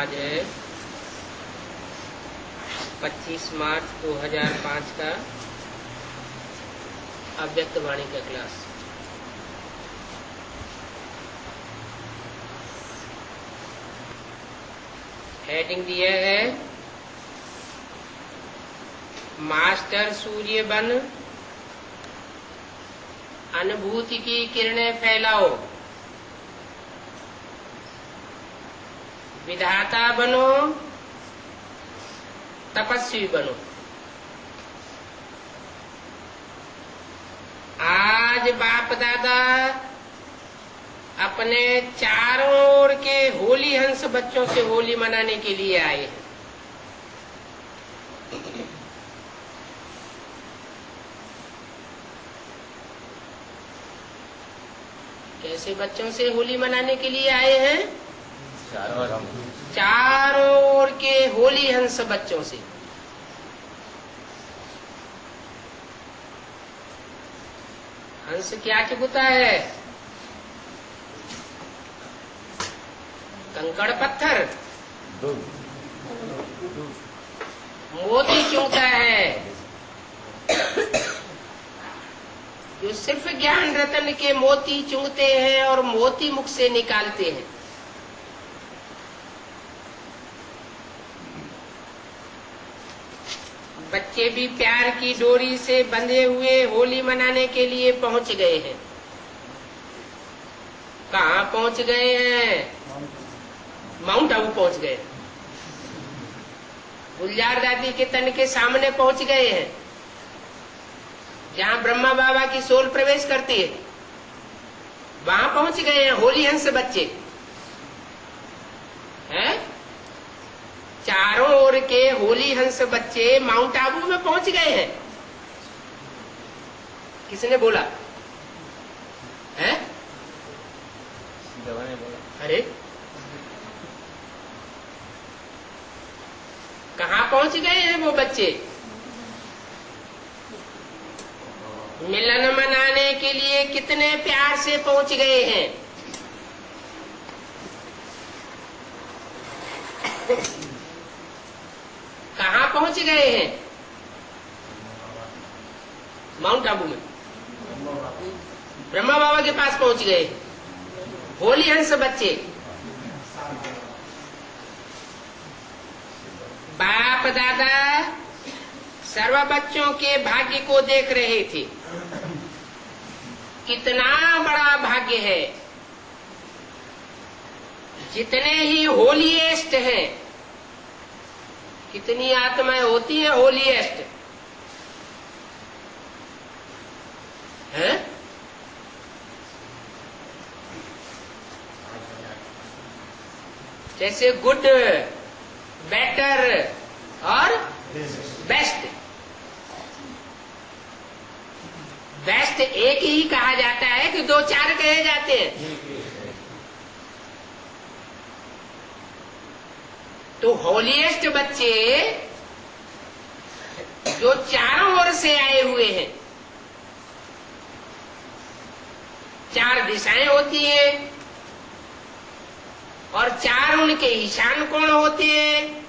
आज है 25 मार्च 2005 का अव्यक्त वाणी का क्लास। हेडिंग दिया है मास्टर सूर्य बन अनुभूति की किरणें फैलाओ, विधाता बनो तपस्वी बनो। आज बाप दादा अपने चारों ओर के होली हंस बच्चों से होली मनाने के लिए आए हैं। कैसे बच्चों से होली मनाने के लिए आए हैं? चारों ओर के होली हंस बच्चों से। हंस क्या चुगता है? कंकड़ पत्थर, मोती चुगता है, जो सिर्फ ज्ञान रतन के मोती चुगते हैं और मोती मुख से निकालते हैं। बच्चे भी प्यार की डोरी से बंधे हुए होली मनाने के लिए पहुंच गए हैं। कहाँ पहुंच गए हैं? माउंट आबू पहुंच गए। गुलजार दादी के तन के सामने पहुंच गए हैं, जहाँ ब्रह्मा बाबा की सोल प्रवेश करती है। वहां पहुंच गए हैं होली हंस बच्चे हैं। चारों ओर के होली हंस बच्चे माउंट आबू में पहुंच गए हैं। किसने बोला है? अरे कहाँ पहुंच गए हैं वो बच्चे? मिलन मनाने के लिए कितने प्यार से पहुंच गए हैं। कहाँ पहुंच गए हैं? माउंट आबू में ब्रह्मा बाबा के पास पहुंच गए होली हंस बच्चे। बाप दादा सर्व बच्चों के भाग्य को देख रहे थे। कितना बड़ा भाग्य है। जितने ही होलीएस्ट हैं, कितनी आत्माएं होती हैं होलीएस्ट हैं? जैसे गुड, बेटर और बेस्ट। बेस्ट एक ही कहा जाता है कि दो चार कहे जाते हैं। तो होलीएस्ट बच्चे जो चारों ओर से आए हुए हैं, चार दिशाएं होती हैं और चार उनके ईशान कोण होते हैं।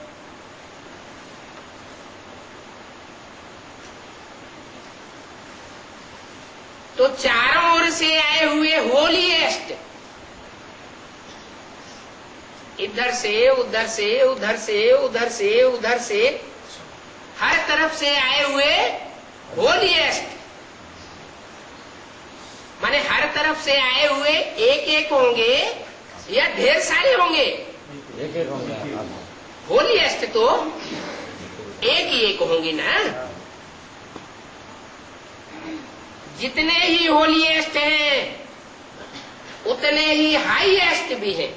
तो चारों ओर से आए हुए होलीएस्ट इधर से उधर से उधर से उधर से उधर से हर तरफ से आए हुए होलीएस्ट, माने हर तरफ से आए हुए एक एक होंगे या ढेर सारे होंगे? एक एक होंगे। होलीएस्ट तो एक ही एक होंगे ना। जितने ही होलीएस्ट हैं उतने ही हाईएस्ट भी हैं।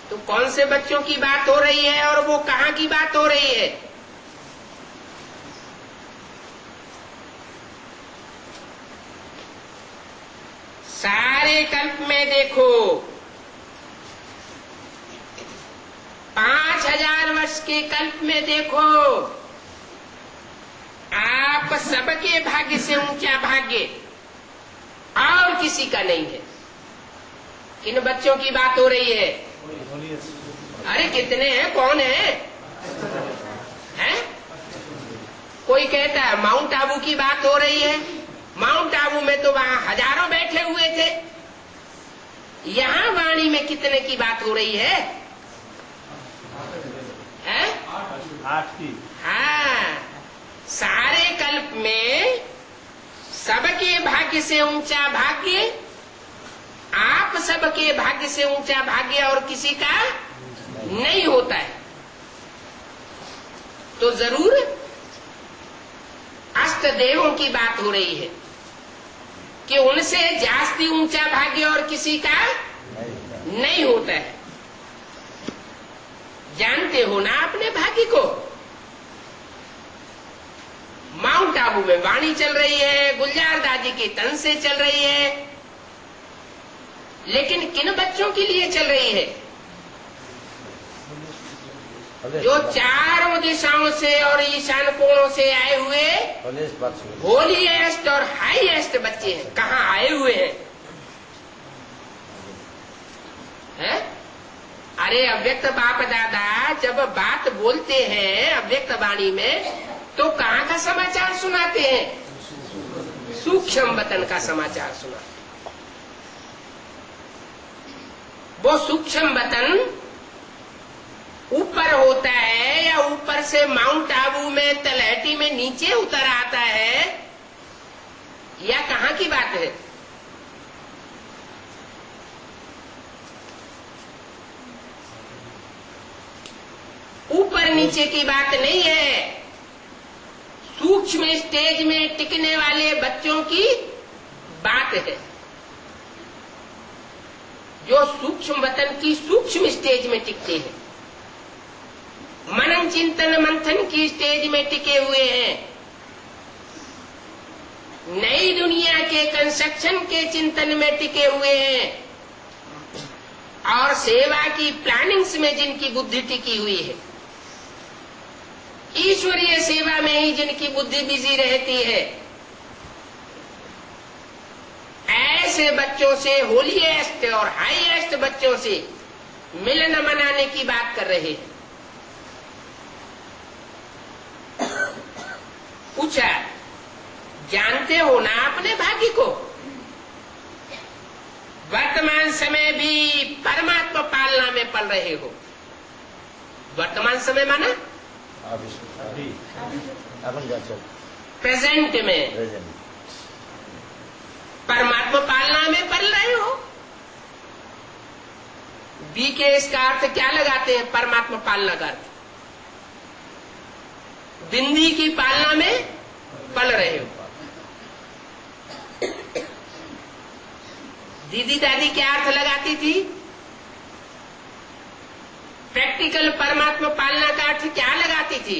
तो कौन से बच्चों की बात हो रही है और वो कहाँ की बात हो रही है? सारे कल्प में देखो, 5000 वर्ष के कल्प में देखो, आप सबके भाग्य से ऊंचा भाग्य और किसी का नहीं है। किन बच्चों की बात हो रही है? अरे कितने हैं, कौन है? हैं? कोई कहता है माउंट आबू की बात हो रही है। माउंट आबू में तो वहां हजारों बैठे हुए थे। यहाँ वाणी में कितने की बात हो रही है? हैं? 8 की। हाँ, सारे कल्प में सबके भाग्य से ऊंचा भाग्य, आप सबके भाग्य से ऊंचा भाग्य और किसी का नहीं होता है। तो जरूर अष्ट देवों की बात हो रही है कि उनसे जास्ती ऊंचा भाग्य और किसी का नहीं होता है। जानते हो ना अपने भाग्य को। माउंट आबू में वाणी चल रही है, गुलजार दादी के तन से चल रही है, लेकिन किन बच्चों के लिए चल रही है? जो चारों दिशाओं से और ईशान कोणों से आए हुए होलीएस्ट और हाईएस्ट बच्चे हैं। कहाँ आए हुए हैं? अरे अव्यक्त बाप दादा जब बात बोलते हैं अव्यक्त वाणी में, तो कहाँ का समाचार सुनाते हैं? सूक्ष्म वतन का समाचार सुनाते। वो सूक्ष्म वतन ऊपर होता है या ऊपर से माउंट आबू में तलहटी में नीचे उतर आता है, या कहाँ की बात है? ऊपर नीचे की बात नहीं है। सूक्ष्म स्टेज में टिकने वाले बच्चों की बात है, जो सूक्ष्म वतन की सूक्ष्म स्टेज में टिकते हैं, मनन चिंतन मंथन की स्टेज में टिके हुए हैं, नई दुनिया के कंस्ट्रक्शन के चिंतन में टिके हुए हैं, और सेवा की प्लानिंग्स में जिनकी बुद्धि टिकी हुई है, ईश्वरीय सेवा में ही जिनकी बुद्धि बिजी रहती है, ऐसे बच्चों से, होलीएस्ट और हाईएस्ट बच्चों से मिलन मनाने की बात कर रहे हैं। पूछा, जानते हो ना अपने भाग्य को? वर्तमान समय भी परमात्मा पालना में पल रहे हो। वर्तमान समय माना प्रेजेंट में परमात्मा पालना में पल रहे हो। बी के इसका अर्थ क्या लगाते हैं? परमात्मा पालना का अर्थ बिंदी की पालना में पल रहे हो। दीदी दादी क्या अर्थ लगाती थी? प्रैक्टिकल परमात्मा पालना का अर्थ क्या लगाती थी?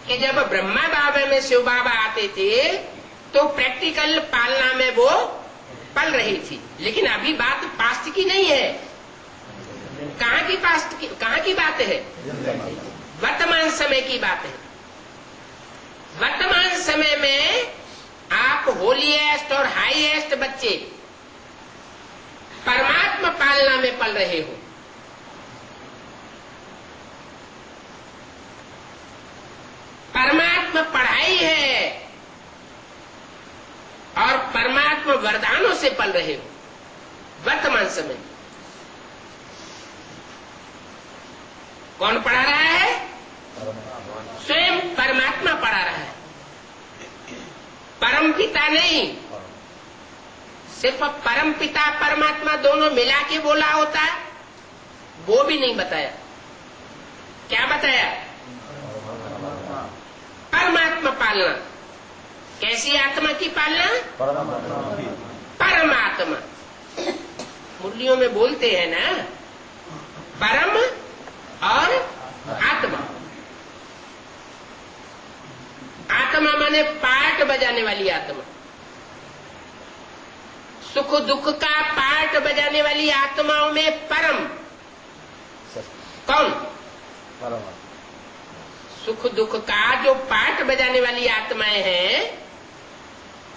कि जब ब्रह्मा बाबा में शिव बाबा आते थे तो प्रैक्टिकल पालना में वो पल रही थी। लेकिन अभी बात पास्ट की नहीं है। कहाँ की पास्ट की, कहाँ की बात है? वर्तमान समय की बात है। वर्तमान समय में आप होलीएस्ट और हाईएस्ट बच्चे परमात्मा पालना में पल रहे हो। परमात्मा पढ़ाई है और परमात्मा वरदानों से पल रहे हो। वर्तमान समय कौन पढ़ा रहा है? स्वयं परमात्मा पढ़ा रहा है। परम पिता नहीं, सिर्फ परम पिता परमात्मा दोनों मिला के बोला होता है, वो भी नहीं बताया। क्या बताया? परमात्मा पालना। कैसी आत्मा की पालना? परमात्मा। मुरलियों में बोलते हैं ना, परम और आत्मा। आत्मा माने पार्ट बजाने वाली आत्मा, सुख दुख का पार्ट बजाने वाली आत्माओं में परम कौन? सुख दुख का जो पार्ट बजाने वाली आत्माएं हैं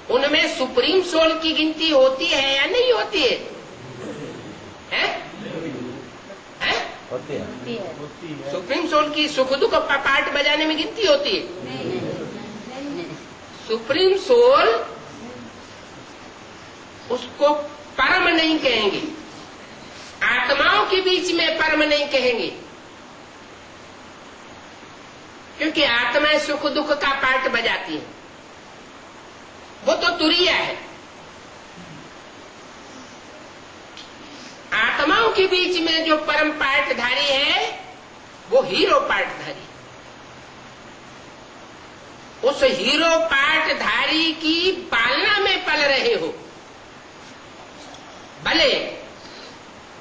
उनमें सुप्रीम सोल की गिनती होती है या नहीं होती है? हैं? होती है। सुप्रीम सोल की सुख दुख पार्ट बजाने में गिनती होती है? सुप्रीम सोल उसको परम नहीं कहेंगे, आत्माओं के बीच में परम नहीं कहेंगे, क्योंकि आत्माएं सुख दुख का पार्ट बजाती हैं, वो तो तुरिया है। आत्माओं के बीच में जो परम पार्टधारी है वो हीरो पार्टधारी। उस हीरो पार्टधारी की पालना में पल रहे हो, भले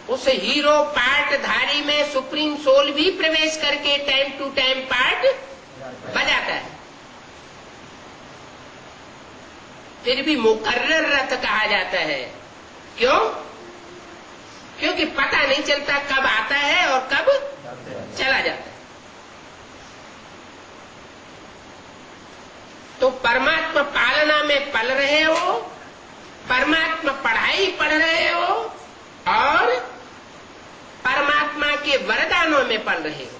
उस हीरो पार्टधारी में सुप्रीम सोल भी प्रवेश करके टाइम टू टाइम पार्ट बजाता है, फिर भी मुकर्रर रथ कहा जाता है। क्यों? क्योंकि पता नहीं चलता कब आता है और कब चला जाता है। तो परमात्मा पालना में पल रहे हो, परमात्मा पढ़ाई पढ़ रहे हो और परमात्मा के वरदानों में पल रहे हो।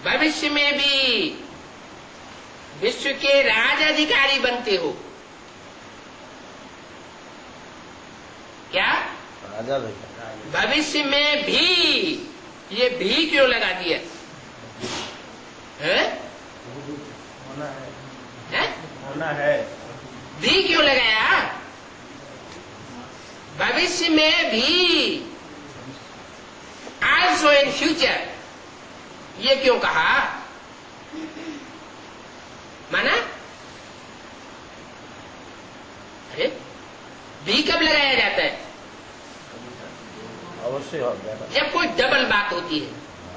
भविष्य में भी विश्व के राज अधिकारी बनते हो। क्या? राजा भविष्य में भी, ये भी क्यों लगा दिया है? होना है, भी क्यों लगाया? भविष्य में भी, आल्सो इन फ्यूचर, ये क्यों कहा? माना? अरे भी कब लगाया जाता है? अवश्य जब कोई डबल बात होती है,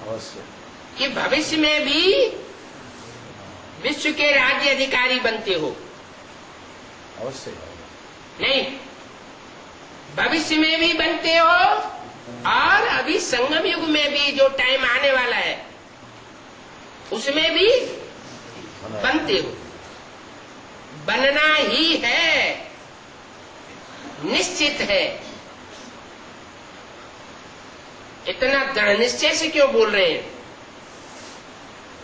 अवश्य कि भविष्य में भी विश्व के राज्य अधिकारी बनते हो। अवश्य नहीं, भविष्य में भी बनते हो और अभी संगम युग में भी जो टाइम आने वाला है उसमें भी बनते हो। बनना ही है, निश्चित है। इतना दृढ़ निश्चय से क्यों बोल रहे हैं?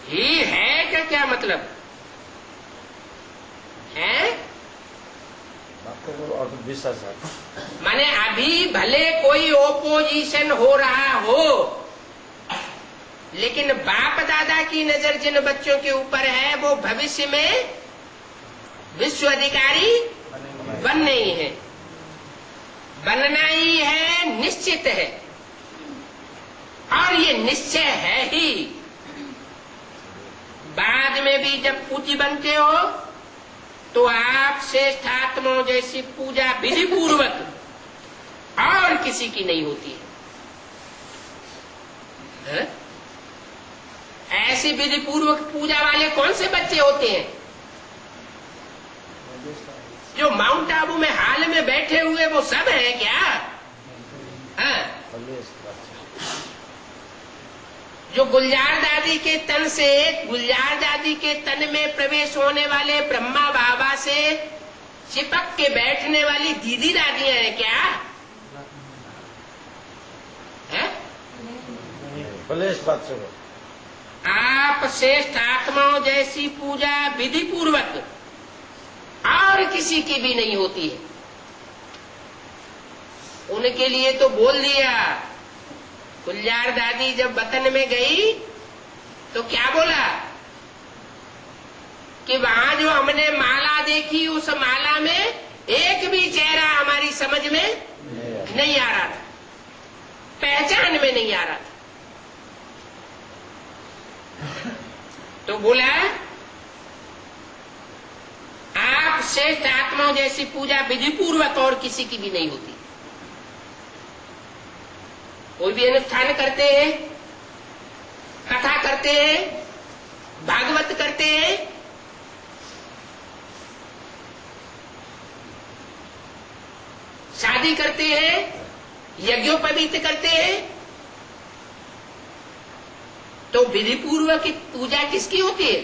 ही है का क्या मतलब है? और विश्वास है। माने अभी भले कोई ओपोजिशन हो रहा हो, लेकिन बाप दादा की नजर जिन बच्चों के ऊपर है वो भविष्य में विश्व अधिकारी बनने ही है, बनना ही है, निश्चित है। और ये निश्चय है ही। बाद में भी जब पूज्य बनते हो तो आप श्रेष्ठ आत्माओं जैसी पूजा विधि पूर्वक और किसी की नहीं होती है? ऐसी विधि पूर्वक पूजा वाले कौन से बच्चे होते हैं? जो माउंट आबू में हाल में बैठे हुए वो सब हैं क्या? हाँ? जो गुलजार दादी के तन से, गुलजार दादी के तन में प्रवेश होने वाले ब्रह्मा बाबा से चिपक के बैठने वाली दीदी दादियां हैं क्या? है? आप श्रेष्ठ आत्माओं जैसी पूजा विधि पूर्वक और किसी की भी नहीं होती है। उनके लिए तो बोल दिया। गुलजार दादी जब वतन में गई तो क्या बोला कि वहां जो हमने माला देखी उस माला में एक भी चेहरा हमारी समझ में नहीं आ रहा था, पहचान में नहीं आ रहा था। तो बोला आप श्रेष्ठ आत्माओं जैसी पूजा विधि पूर्वक और किसी की भी नहीं होती। कोई भी अनुष्ठान करते हैं, कथा करते हैं, भागवत करते हैं, शादी करते हैं, यज्ञोपवीत करते हैं, तो विधि पूर्वक की पूजा किसकी होती है?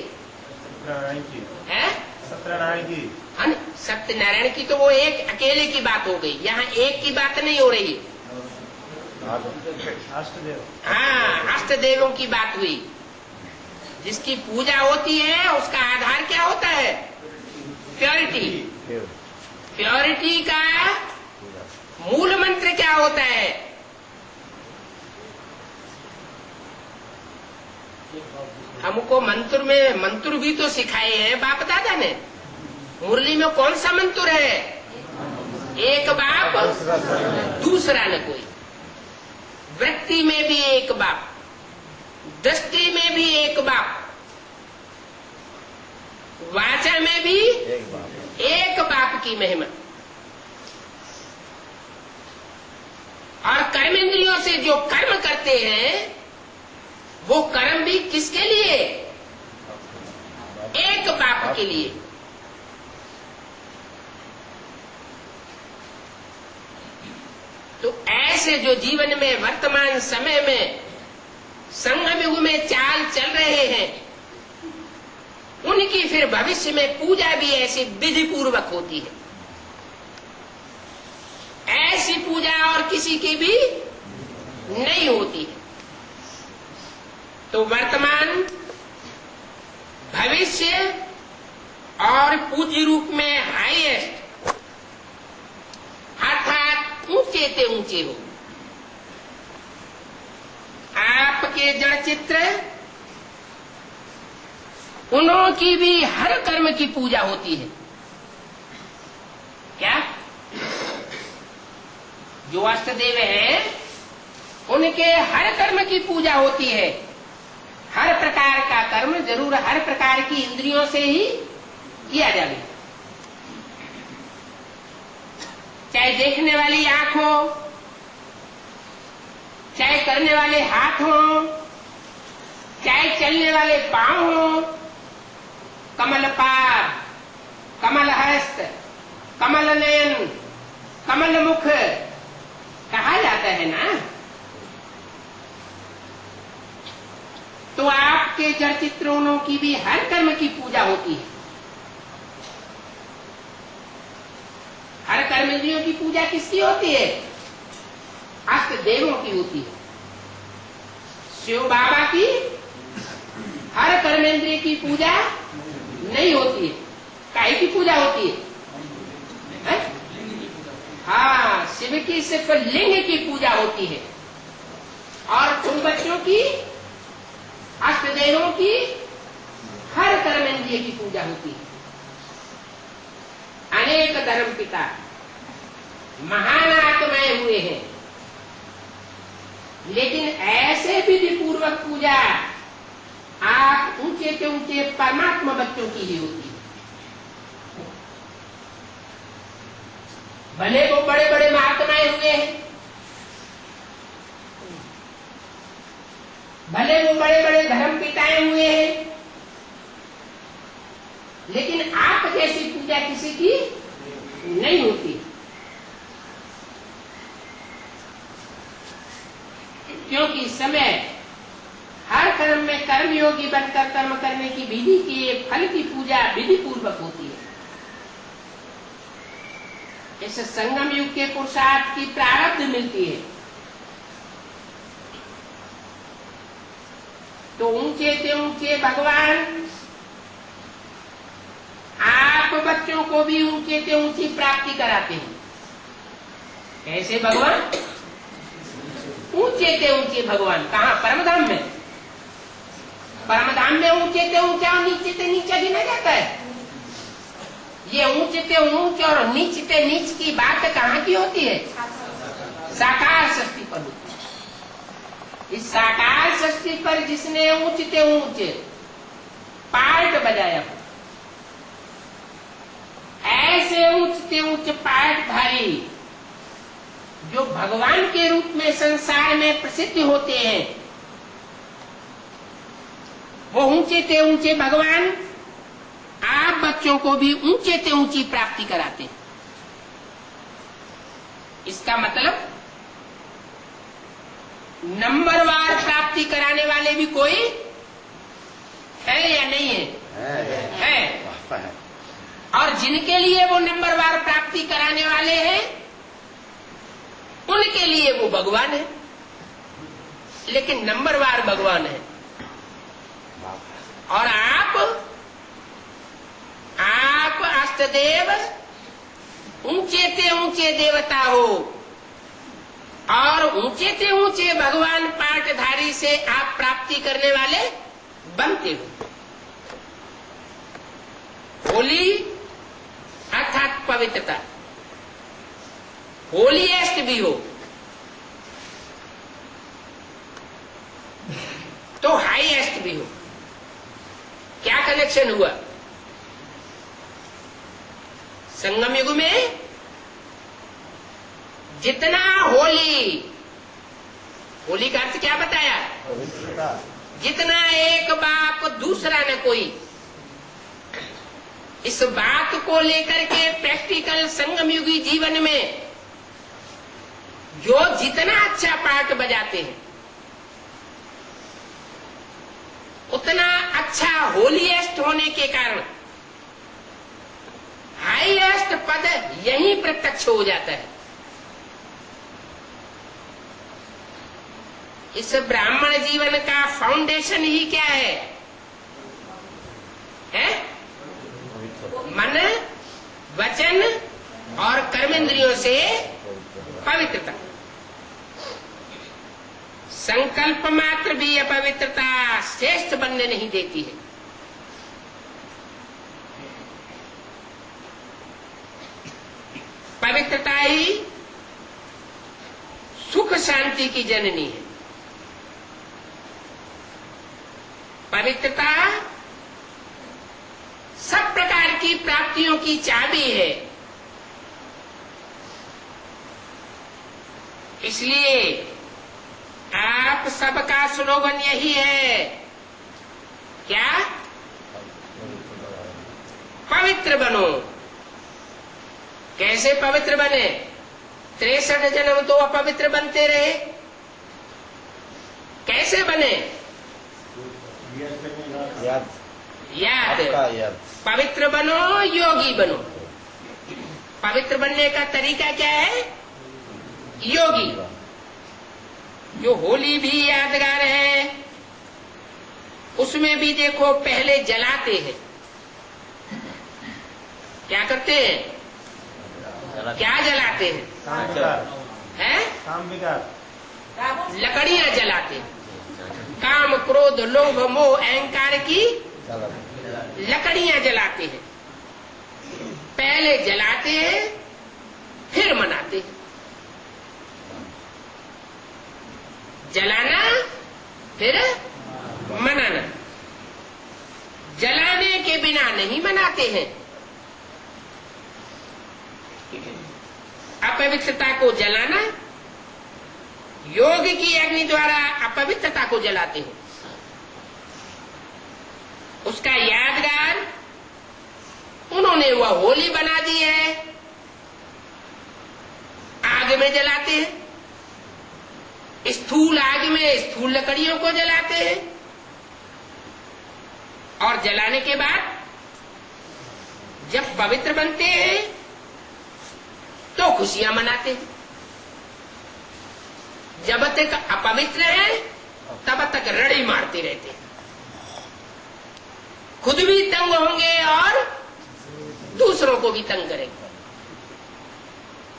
सत्यनारायण की। हाँ, सत्यनारायण की तो वो एक अकेले की बात हो गई, यहाँ एक की बात नहीं हो रही है। अष्टदेव। हाँ, अष्ट देवों की बात हुई। जिसकी पूजा होती है उसका आधार क्या होता है? प्योरिटी। प्योरिटी का मूल मंत्र क्या होता है? हमको मंत्र भी तो सिखाए हैं बाप दादा ने। मुरली में कौन सा मंत्र है? एक बाप दूसरा न कोई। वृत्ति में भी एक बाप, दृष्टि में भी एक बाप, वाचा में भी एक बाप की महिमा। और कर्मेंद्रियों से जो कर्म करते हैं वो कर्म भी किसके लिए? एक बाप के लिए। तो ऐसे जो जीवन में वर्तमान समय में संगम युग में चाल चल रहे हैं, उनकी फिर भविष्य में पूजा भी ऐसी विधि पूर्वक होती है। ऐसी पूजा और किसी की भी नहीं होती है। तो वर्तमान, भविष्य और पूज्य रूप में हाईएस्ट, अर्थात ऊंचे से ऊंचे हो। आपके जड़ चित्र, उन्हों की भी हर कर्म की पूजा होती है। क्या? जो अष्टदेव हैं उनके हर कर्म की पूजा होती है। हर प्रकार का कर्म जरूर हर प्रकार की इंद्रियों से ही किया जाए। चाहे देखने वाली आंख हो, चाहे करने वाले हाथ हो, चाहे चलने वाले पांव हो, कमल पाद, कमल हस्त, कमल नयन, कमल मुख कहा जाता है ना। तो आपके जड़ चित्रों की भी हर कर्म की पूजा होती है। हर कर्मेंद्रियों की पूजा किसकी होती है? अष्ट देवों की होती है। शिव बाबा की हर कर्मेंद्रिय की पूजा नहीं होती है। काहे की पूजा होती है? हाँ, शिव की सिर्फ लिंग की पूजा होती है। और तुम बच्चों की, अष्टदेवों की हर कर्मेंद्रिय की पूजा होती है। अनेक धर्म पिता महान आत्माएं हुए हैं, लेकिन ऐसे विधि पूर्वक पूजा आप ऊंचे से ऊंचे परमात्मा बच्चों की ही होती है। भले वो बड़े बड़े महात्माएं हुए हैं, भले वो बड़े बड़े धर्म पिताएं हुए हैं, लेकिन आप जैसी पूजा किसी की नहीं होती। क्योंकि समय हर कर्म में कर्मयोगी बनकर कर्म करने की विधि की फल की पूजा विधि पूर्वक होती है। इस संगम युग के पुरुषार्थ की प्रारब्ध मिलती है। तो ऊंचे से ऊंचे भगवान आप बच्चों को भी ऊंचे से ऊंची प्राप्ति कराते हैं। कैसे भगवान? ऊंचे से ऊंचे भगवान कहाँ? परमधाम में। परमधाम में ऊंचे से ऊंचा और नीचे से नीचा गिना जाता है। ये ऊंचे से ऊंच और नीच से नीच की बात कहाँ की होती है? साकार सृष्टि पर होती है। इस साकार सृष्टि पर जिसने ऊंचे से ऊंचे पार्ट बजाया, ऐसे ऊंच से ऊंच पार्टधारी जो भगवान के रूप में संसार में प्रसिद्ध होते हैं, वो ऊंचे से ऊंचे भगवान आप बच्चों को भी ऊंचे से ऊंची प्राप्ति कराते हैं। इसका मतलब नंबरवार प्राप्ति कराने वाले भी कोई है या नहीं है? है। और जिनके लिए वो नंबरवार प्राप्ति कराने वाले हैं उनके लिए वो भगवान है, लेकिन नंबरवार भगवान है। और आप अष्टदेव ऊंचे से ऊंचे देवता हो और ऊंचे से ऊंचे भगवान पाठधारी से आप प्राप्ति करने वाले बनते हो। होली अर्थात पवित्रता, होलीएस्ट भी हो तो हाईएस्ट भी हो। क्या कनेक्शन हुआ? संगम युग में जितना होली का अर्थ क्या बताया? जितना एक बाप दूसरा न कोई, इस बात को लेकर के प्रैक्टिकल संगम युगी जीवन में जो जितना अच्छा पार्ट बजाते हैं उतना अच्छा होलीएस्ट होने के कारण हाईएस्ट पद यही प्रत्यक्ष हो जाता है। इस ब्राह्मण जीवन का फाउंडेशन ही क्या है? मन, वचन और कर्मेंद्रियों से पवित्रता। संकल्प मात्र भी अपवित्रता श्रेष्ठ बनने नहीं देती है। पवित्रता ही सुख शांति की जननी है। पवित्रता सब प्रकार की प्राप्तियों की चाबी है। इसलिए आप सबका स्लोगन यही है, क्या? पवित्र बनो। कैसे पवित्र बने? 63 जन्म तो अपवित्र बनते रहे, कैसे बने? याद। पवित्र बनो, योगी बनो। पवित्र बनने का तरीका क्या है? योगी। जो होली भी यादगार है, उसमें भी देखो पहले जलाते हैं। क्या करते हैं? क्या जलाते हैं? लकड़ियां जलाते हैं। काम, क्रोध, लोभ, मोह, अहंकार की लकड़ियां जलाते हैं। पहले जलाते हैं फिर मनाते हैं। जलाना फिर मनाना। जलाने के बिना नहीं मनाते हैं। अपवित्रता को जलाना, योग की अग्नि द्वारा अपवित्रता को जलाते हैं। उसका यादगार उन्होंने वह होली बना दी है। आग में जलाते हैं, स्थूल आग में स्थूल लकड़ियों को जलाते हैं और जलाने के बाद जब पवित्र बनते हैं तो खुशियां मनाते हैं। जब तक अपवित्र है तब तक रड़ी मारते रहते हैं। खुद भी तंग होंगे और दूसरों को भी तंग करेंगे।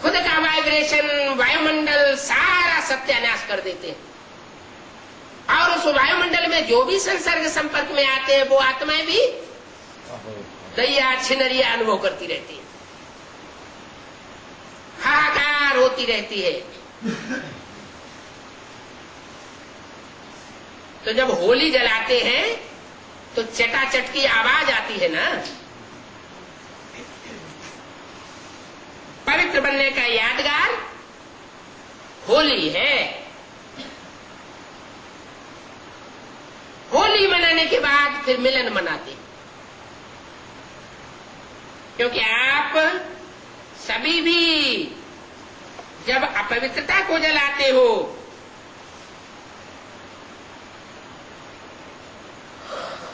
खुद का वाइब्रेशन, वायुमंडल सारा सत्यानाश कर देते हैं और उस वायुमंडल में जो भी संसर्ग संपर्क में आते हैं वो आत्माएं भी दैया छिनरिया अनुभव करती रहती है, हाहाकार होती रहती है। तो जब होली जलाते हैं तो चटाचट की आवाज आती है ना। पवित्र बनने का यादगार होली है। होली मनाने के बाद फिर मिलन मनाते हैं, क्योंकि आप सभी भी जब अपवित्रता को जलाते हो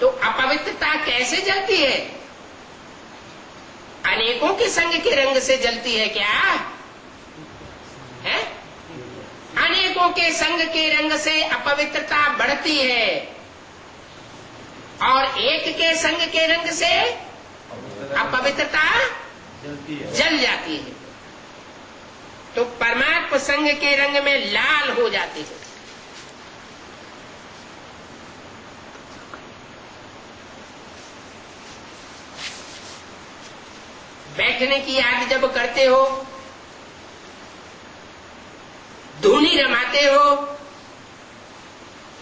तो अपवित्रता कैसे जलती है? अनेकों के संग के रंग से जलती है क्या है? अनेकों के संग के रंग से अपवित्रता बढ़ती है और एक के संग के रंग से अपवित्रता जल जाती है। तो परमात्मा संग के रंग में लाल हो जाती है। बैठने की याद जब करते हो, धूनी रमाते हो,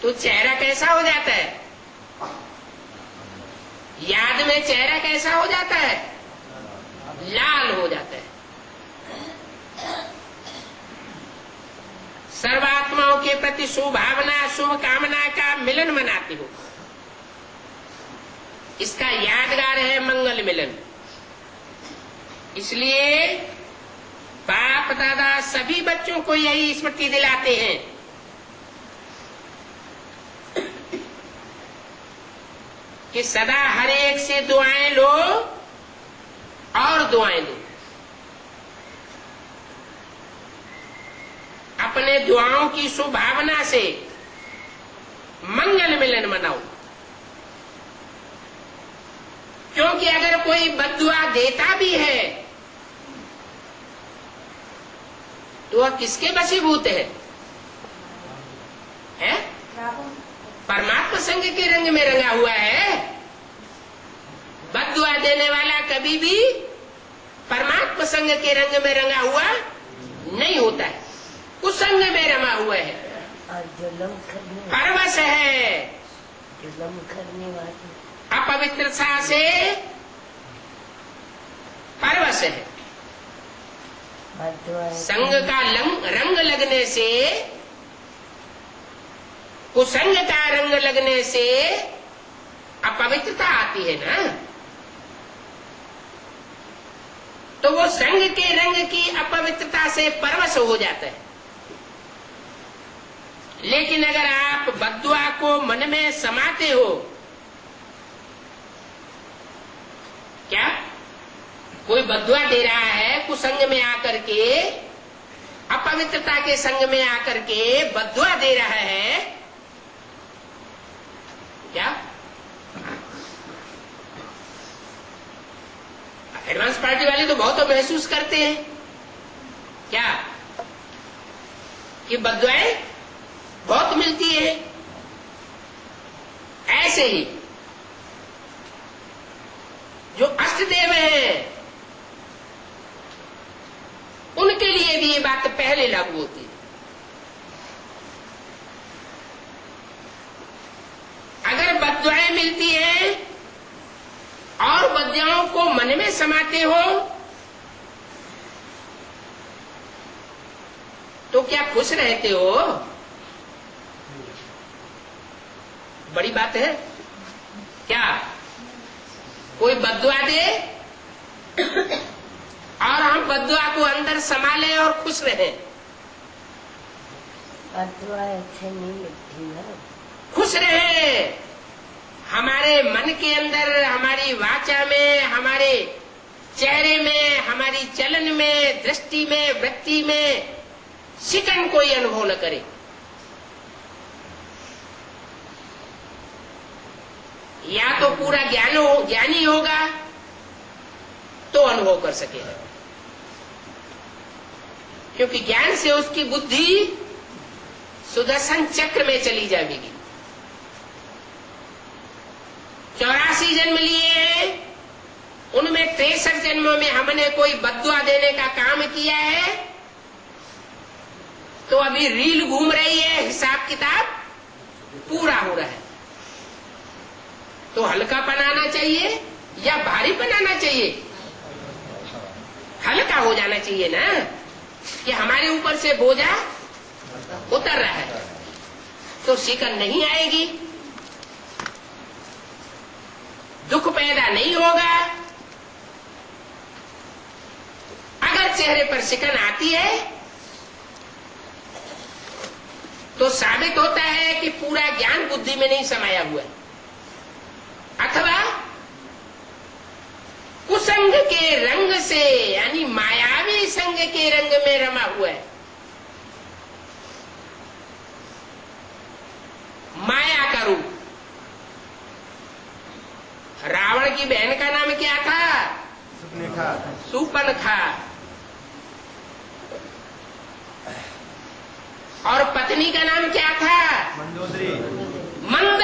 तो चेहरा कैसा हो जाता है? याद में चेहरा कैसा हो जाता है? लाल हो जाता है। सर्वात्माओं के प्रति शुभ भावना, शुभ कामना का मिलन मनाते हो। इसका यादगार है मंगल मिलन। इसलिए बाप दादा सभी बच्चों को यही स्मृति दिलाते हैं कि सदा हर एक से दुआएं लो और दुआएं दो। अपने दुआओं की शुभ भावना से मंगल मिलन मनाओ। क्योंकि अगर कोई बद्दुआ देता भी है तो वह किसके वशीभूत है? परमात्मा संग के रंग में रंगा हुआ है। बद्दुआ देने वाला कभी भी परमात्मा संग के रंग में रंगा हुआ नहीं होता है, कुसंग में रमा हुआ है, परवश है, अपवित्रता से परवश है। संग का रंग लगने से, कुसंग का रंग लगने से अपवित्रता आती है ना, तो वो संग के रंग की अपवित्रता से परवश हो जाता है। लेकिन अगर आप बद्दुआ को मन में समाते हो, क्या कोई बद्दुआ दे रहा है कुसंग में आकर के, अपवित्रता के संग में आकर के बद्दुआ दे रहा है, क्या एडवांस पार्टी वाले तो बहुत महसूस करते हैं क्या कि बद्दुआएं बहुत मिलती है। ऐसे ही जो अष्टदेव हैं उनके लिए भी ये बात पहले लागू होती है। अगर बद्दुआएं मिलती हैं और बद्दुआओं को मन में समाते हो तो क्या खुश रहते हो? बड़ी बात है क्या? कोई बद्दुआ दे और हम बद्दुआ को अंदर संभालें और खुश रहें? बद्दुआ अच्छे नहीं लगती है। खुश रहें। हमारे मन के अंदर, हमारी वाचा में, हमारे चेहरे में, हमारी चलन में, दृष्टि में, वृत्ति में शिकन कोई अनुभव न करे। या तो पूरा ज्ञानी होगा तो अनुभव कर सकेगा, क्योंकि ज्ञान से उसकी बुद्धि सुदर्शन चक्र में चली जाएगी। 84 जन्म लिए हैं, उनमें 63 जन्मों में हमने कोई बद्दुआ देने का काम किया है तो अभी रील घूम रही है, हिसाब किताब पूरा हो रहा है। तो हल्का बनाना चाहिए या भारी बनाना चाहिए? हल्का हो जाना चाहिए ना, कि हमारे ऊपर से बोझा उतर रहा है तो शिकन नहीं आएगी, दुख पैदा नहीं होगा। अगर चेहरे पर शिकन आती है तो साबित होता है कि पूरा ज्ञान बुद्धि में नहीं समाया हुआ है, अथवा कुछ कुसंग के रंग से, यानी मायावी संग के रंग में रमा हुआ है। माया का रूप। रावण की बहन का नाम क्या था? सुपनखा। और पत्नी का नाम क्या था? मंद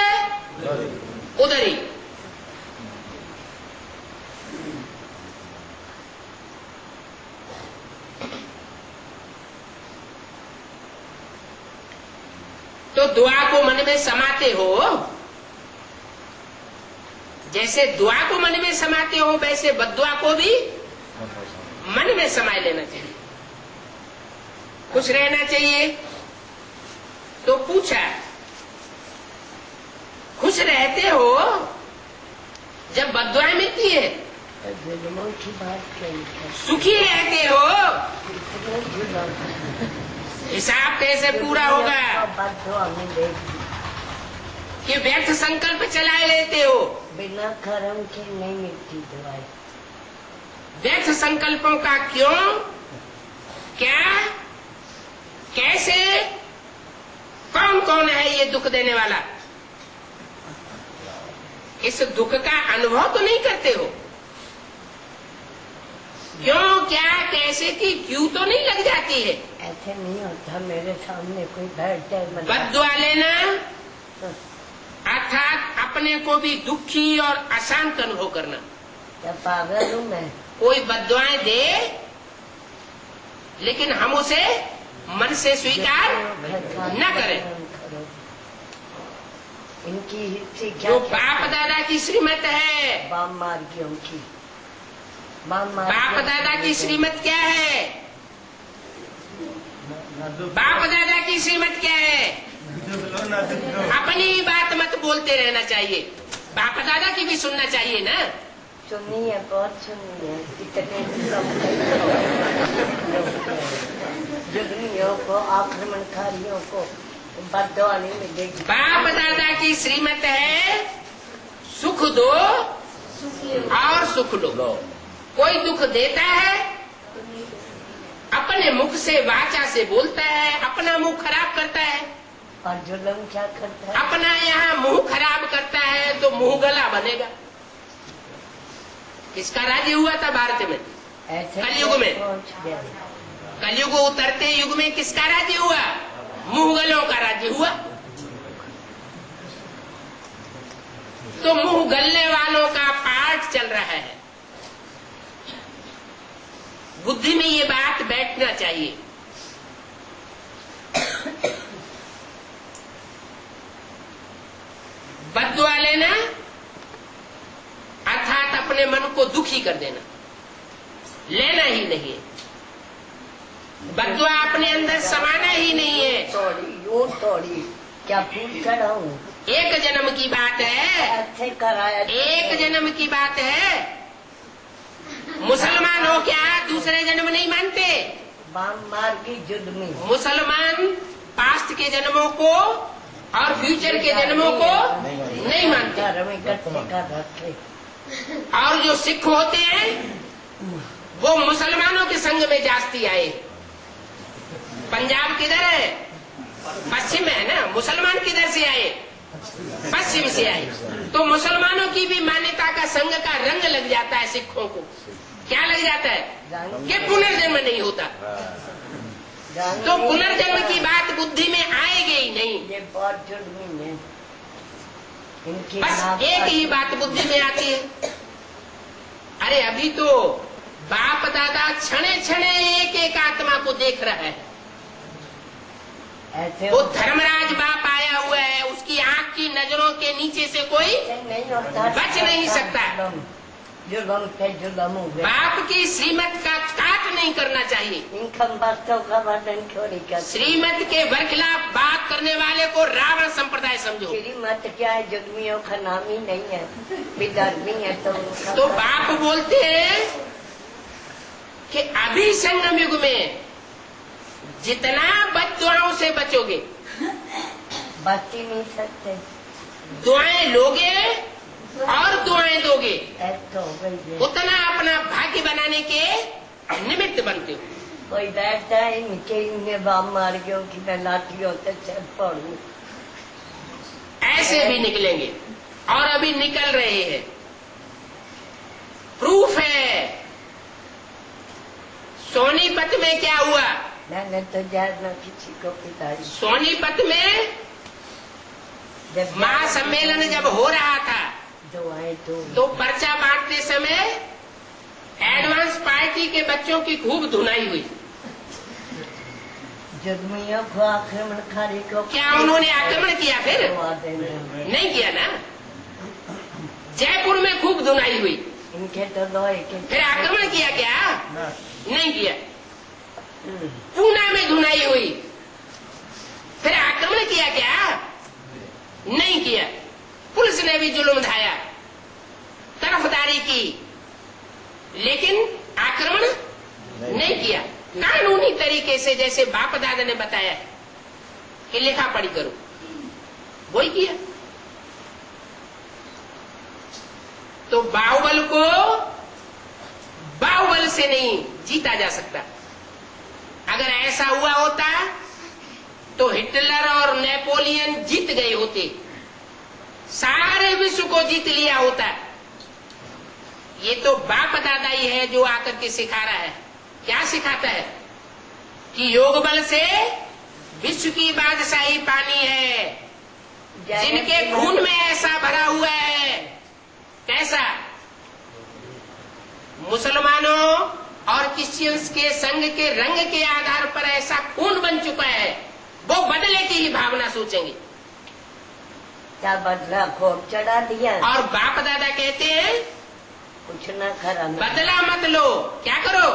उदरी। तो दुआ को मन में समाते हो, जैसे दुआ को मन में समाते हो वैसे बद्दुआ को भी मन में समाये लेना चाहिए। खुश रहना चाहिए। तो पूछा, खुश रहते हो जब बद्दुआ मिलती है? जुल्मों की बात कही। सुखी रहते हो? हिसाब कैसे पूरा होगा? बद्दुआ में देख कि व्यर्थ संकल्प चलाए लेते हो? बिना कर्म के नहीं मिलती दवाई। व्यर्थ संकल्पों का क्यों, क्या, कैसे, कौन कौन है ये दुख देने वाला? इस दुख का अनुभव तो नहीं करते हो? क्यों, क्या, कैसे की क्यों तो नहीं लग जाती है? ऐसे नहीं होता। मेरे सामने कोई बैठ जाए बद्दुआ लेना अर्थात अपने को भी दुखी और अशांत अनुभव करना। क्या पागल हूँ मैं? कोई बद्दुआएं दे लेकिन हम उसे मन से स्वीकार न करें। इनकी हिस्से क्या? जो बाप दादा की श्रीमत है, बाप मार्गियों की। बाप दादा की श्रीमत क्या है? बाप दादा की श्रीमत क्या है? अपनी बात मत बोलते रहना चाहिए, बाप दादा की भी सुनना चाहिए ना। सुनी है, बहुत सुनी है। इतने जुगनियों को, आक्रमणकारियों को बद्दुआ नहीं मिलेगी। बाप दादा की श्रीमत है सुख दो और सुख लो। कोई दुख देता है, अपने मुख से वाचा से बोलता है, अपना मुंह खराब करता है। और जुल्म क्या करता है? अपना यहाँ मुंह खराब करता है तो मुंह गला बनेगा। किसका राज्य हुआ था भारत में? ऐसे कलयुग में। पहुंच गया। कलयुग उतरते युग में किसका राज्य हुआ? मुंह गलों का राज्य हुआ। तो मुंह गलने वालों का पाठ चल रहा है। बुद्धि में ये बात बैठना चाहिए। बद्दुआ लेना अर्थात अपने मन को दुखी कर देना, लेना ही नहीं है। बद्दुआ अपने अंदर समाना ही नहीं है। यूं थोड़ी क्या पूछ कर हूँ? एक जन्म की बात है, अच्छे कराया। एक जन्म की बात है। मुसलमान हो क्या दूसरे जन्म नहीं मानते? बाम मार्गी युद्ध में मुसलमान पास्ट के जन्मों को और फ्यूचर के जन्मों को नहीं मानते। घर में इकट्ठे कर रखे। और जो सिख होते हैं वो मुसलमानों के संग में जास्ती आए। पंजाब किधर है? पश्चिम है ना। मुसलमान किधर से आए? पश्चिम से आए। तो मुसलमानों की भी मान्यता का संग का रंग लग जाता है सिखों को। क्या लग जाता है? कि पुनर्जन्म नहीं होता। तो पुनर्जन्म की बात बुद्धि में आएगी ही नहीं। ये बहुत जुर्मी है। इनकी बस एक ही बात बुद्धि में आती है, अरे अभी तो बाप दादा क्षणे क्षणे एक एक आत्मा को देख रहा है। ऐसे वो धर्मराज बाप आया हुआ है, उसकी आंख की नजरों के नीचे से कोई नहीं होता, बच नहीं सकता। जुल्म पे जुल्म हो गया। बाप की श्रीमत का काट नहीं करना चाहिए। इनका बातों का वर्णन क्यों नहीं करते? श्रीमत के बरखिलाफ बात करने वाले को रावण संप्रदाय समझो। श्रीमत क्या है? जुल्मियों का नाम ही नहीं है, विधर्मी है। तो बाप बोलते हैं कि अभी संगम युग में जितना बद्दुआओं से बचोगे, बच ही नहीं सकते। दुआएं लोगे और दुआएं दोगे तो हो गई है। उतना अपना भाग्य बनाने के निमित्त बनते हो। कोई बैठता है इनके इन्हें बाम मार गयो कि मैं लाठी होते चल पड़ू। ऐसे भी निकलेंगे और अभी निकल रहे हैं। प्रूफ है। सोनीपत में क्या हुआ? मैंने तो जहर न किसी को पिलाई। सोनीपत में महासम्मेलन जब हो रहा था दुआएं तो पर्चा बांटते समय एडवांस पार्टी के बच्चों की खूब धुनाई हुई। जुर्मियों को आक्रमणकारी को क्या उन्होंने आक्रमण किया? फिर दुआ देने में। नहीं किया ना। जयपुर में खूब धुनाई हुई, इनके तो लोहे के फिर आक्रमण किया क्या? ना नहीं किया। पूना में धुनाई हुई, फिर आक्रमण किया क्या? नहीं किया। पुलिस ने भी जुल्म ढाया, तरफदारी की, लेकिन आक्रमण नहीं किया। कानूनी तरीके से, जैसे बाप दादा ने बताया कि लिखा पढ़ी करो, वही किया। तो बाहुबल को बाहुबल से नहीं जीता जा सकता। अगर ऐसा हुआ होता तो हिटलर और नेपोलियन जीत गए होते, सारे विश्व को जीत लिया होता। ये तो बाप दादा ही है जो आकर के सिखा रहा है। क्या सिखाता है? कि योग बल से विश्व की बादशाही पानी है। जिनके खून में ऐसा भरा हुआ है। कैसा? मुसलमानों और क्रिश्चियंस के संग के रंग के आधार पर ऐसा खून बन चुका है, वो बदले की ही भावना सोचेंगे। क्या बदला खोप चढ़ा दिया? और बाप दादा कहते हैं कुछ न करा बदला मत लो, क्या करो?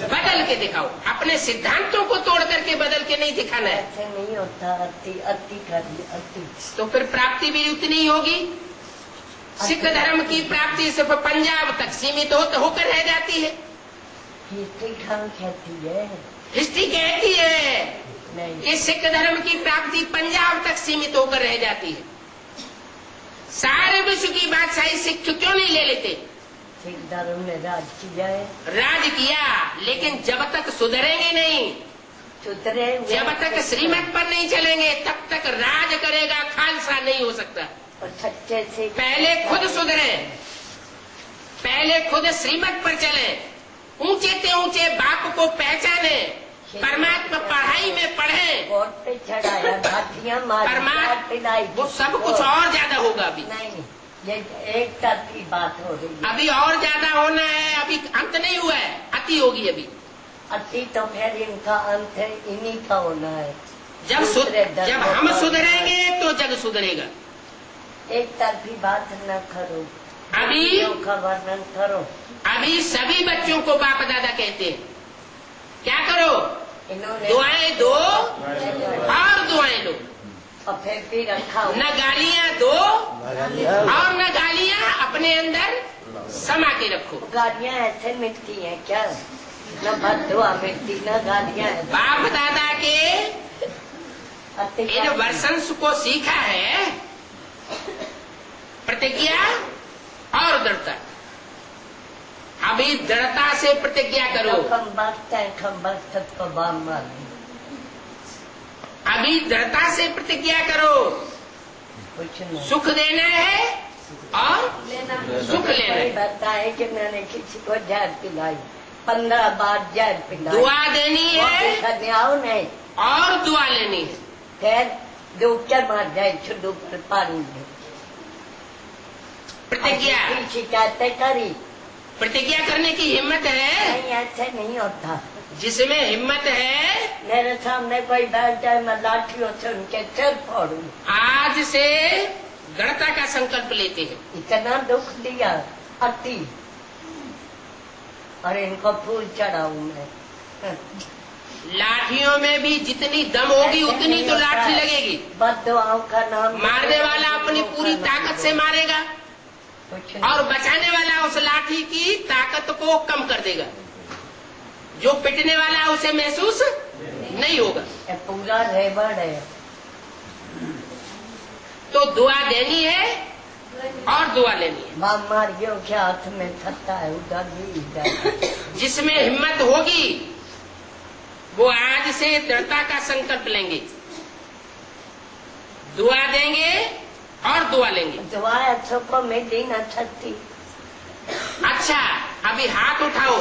बदल के दिखाओ। अपने सिद्धांतों को तोड़ करके बदल के नहीं दिखाना है। ऐसे नहीं होता। अति करिए अति। तो फिर प्राप्ति भी उतनी ही होगी। सिख धर्म की प्राप्ति सिर्फ पंजाब तक सीमित होकर रह जाती है। हिस्ट्री कहाँ कहती है? हिस्ट्री कहती है नहीं। कि सिख धर्म की प्राप्ति पंजाब तक सीमित होकर रह जाती है। सारे विश्व की बादशाही सिख क्यों नहीं ले लेते? सिख धर्म ने राज किया है। राज किया, लेकिन जब तक सुधरेंगे नहीं, सुधरे जब तक श्रीमत पर नहीं चलेंगे, तब तक राज करेगा खालसा नहीं हो सकता। और सच्चे से पहले खुद सुधरे, पहले खुद श्रीमत पर चले, ऊंचे से ऊंचे बाप को पहचाने, परमात्मा पढ़ाई में पढ़े, कोर्ट पे चढ़ाया, लाठियां मारी, परमात्मा पिलाई, वो सब कुछ और ज्यादा होगा। अभी नहीं, ये एक तरफी बात हो रही है। अभी और ज्यादा होना है। अभी अंत नहीं हुआ है, अति होगी अभी। अति तो फिर इनका अंत है, इन्हीं का होना है। जब हम सुधरेंगे तो जग सुधरेगा। एक तरफी बात न करो, अभी का वर्णन करो। अभी सभी बच्चों को बाप दादा कहते हैं क्या करो? इन्होंने दुआएं दो और दुआएं लो। और फिर भी रखा न गालियां दो और न गालियां अपने अंदर समा के रखो। गालियां ऐसे मिलती हैं क्या? न बददुआ मिलती, न गालियां। बाप दादा के इन वर्षंस को सीखा है प्रतिज्ञा और दृढ़ता। अभी दृढ़ता से प्रतिज्ञा करो। अभी दृढ़ता से प्रतिज्ञा करो। सुख देना है और सुख लेना है। बताए कि मैंने किसी को जहर पिलाई, 15 बार जहर पिलाई। दुआ देनी है नहीं और दुआ लेनी है। फिर डॉक्टर मार जाए छुड्डू पर पानी में। प्रतिज्ञा शिकायतें करी। प्रतिज्ञा करने की हिम्मत है? नहीं, ऐसे नहीं होता। जिसमें हिम्मत है, मेरे सामने कोई बैठ जाए, मैं लाठियों से उनके सिर फोड़ूं। आज से दृढ़ता का संकल्प लेते हैं। इतना दुख दिया अति, और इनको फूल चढ़ाऊं मैं। लाठियों में भी जितनी दम होगी उतनी तो लाठी लगेगी। बद्दुआओं का नाम। मारने वाला अपनी पूरी ताकत से मारेगा और बचाने वाला उस लाठी की ताकत को कम कर देगा। जो पिटने वाला उसे महसूस नहीं होगा। पूरा रेवड़ है। तो दुआ देनी है और दुआ लेनी है। बाप मार गयो क्या हाथ में थत्ता है उधर भी जिसमें हिम्मत होगी वो आज से दृढ़ता का संकल्प लेंगे, दुआ देंगे और दुआ लेंगे। दुआ अच्छा को मैं देना चाहती। अच्छा, अभी हाथ उठाओ।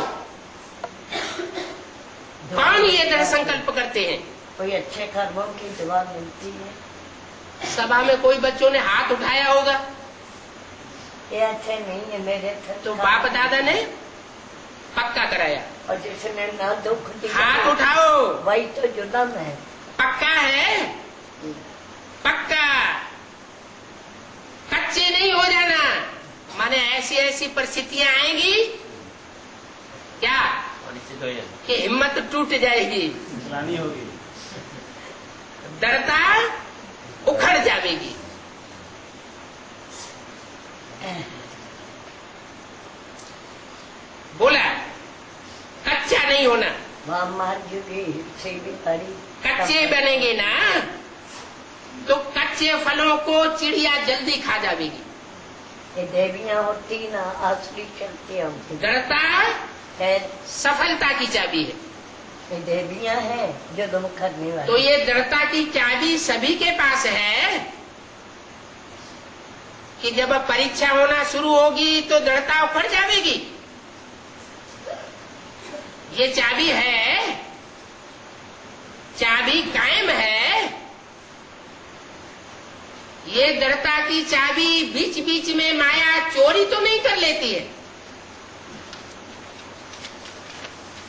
कौन ये दृढ़ संकल्प करते हैं? कोई अच्छे कर्मों की दुआ मिलती है। सभा में कोई बच्चों ने हाथ उठाया होगा? ये अच्छे नहीं है मेरे तो बाप दादा ने पक्का कराया। और जिसने ना दुख दिया हाथ उठाओ। वही तो जुलम है। पक्का है, पक्का। कच्चे नहीं हो जाना, माने ऐसी ऐसी परिस्थितियां आएंगी क्या कि हिम्मत टूट जाएगी, लानी होगी, दृढ़ता उखड़ जाएगी। बोला कच्चा नहीं होना। वहाँ मार जुगी से भी पड़ी। कच्चे बनेंगे ना तो कच्चे फलों को चिड़िया जल्दी खा जाएगी। ये देवियाँ होती ना असली शक्ति होती। दृढ़ता है सफलता की चाबी है। ये देवियाँ है जो तुम करने वाली। तो ये दृढ़ता की चाबी सभी के पास है कि जब परीक्षा होना शुरू होगी तो दृढ़ता उखड़ जाएगी। ये चाबी है, चाबी कायम है। ये दृढ़ता की चाबी बीच बीच में माया चोरी तो नहीं कर लेती है,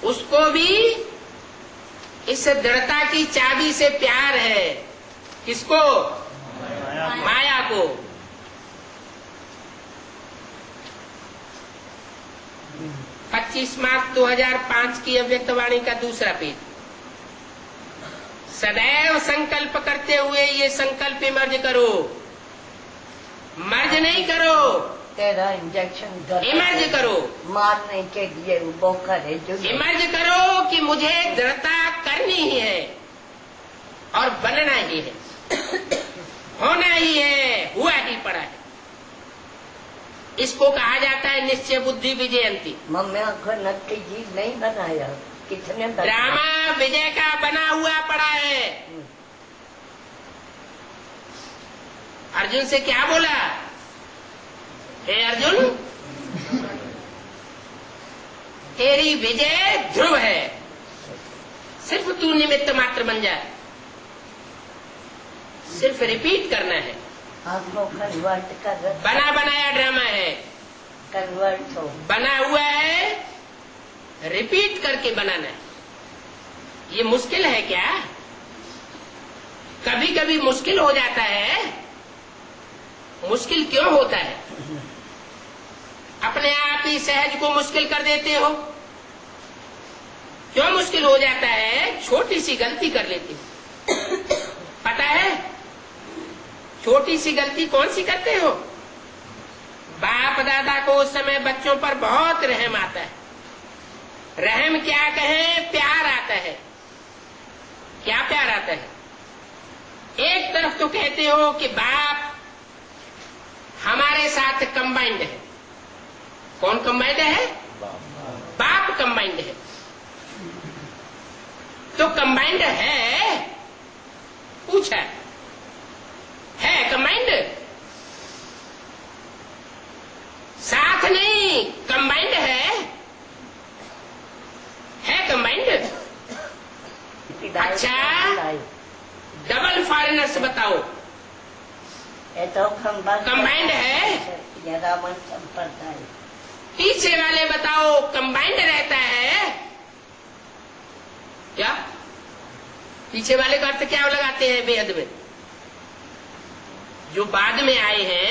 उसको भी इस दृढ़ता की चाबी से प्यार है। किसको? माया को। पच्चीस मार्च 2005 की अव्यक्तवाणी का दूसरा पेज। सदैव संकल्प करते हुए ये संकल्प इमर्ज करो, मर्ज नहीं करो, तेरा इंजेक्शन इमर्ज करो। मारने के लिए वो करे जो इमर्ज करो कि मुझे दृढ़ता करनी ही है और बनना ही है, होना ही है, हुआ ही पड़ा है। इसको कहा जाता है निश्चय बुद्धि विजयंती। मम्मी को नक्की जी नहीं बनाया, कितने ड्रामा विजय का बना हुआ पड़ा है। अर्जुन से क्या बोला? हे अर्जुन, तेरी विजय ध्रुव है, सिर्फ तू निमित्त मात्र बन जा, सिर्फ रिपीट करना है। आपको कन्वर्ट कर बना बनाया ड्रामा है, कन्वर्ट हो बना हुआ है, रिपीट करके बनाना है। ये मुश्किल है क्या? कभी कभी मुश्किल हो जाता है। मुश्किल क्यों होता है? अपने आप ही सहज को मुश्किल कर देते हो। क्यों मुश्किल हो जाता है? छोटी सी गलती कर लेते हो। पता है छोटी सी गलती कौन सी करते हो? बाप दादा को उस समय बच्चों पर बहुत रहम आता है। रहम क्या कहें, प्यार आता है। क्या प्यार आता है? एक तरफ तो कहते हो कि बाप हमारे साथ कंबाइंड है। कौन कंबाइंड है? बाप कंबाइंड है। तो कंबाइंड है? पूछा है कंबाइंड? साथ नहीं, कंबाइंड है कंबाइंड। अच्छा, डबल फॉरेनर्स बताओ, कंबाइंड है? पीछे वाले बताओ कंबाइंड रहता है क्या? पीछे वाले का अर्थ क्या लगाते हैं बेहद में? जो बाद में आए हैं,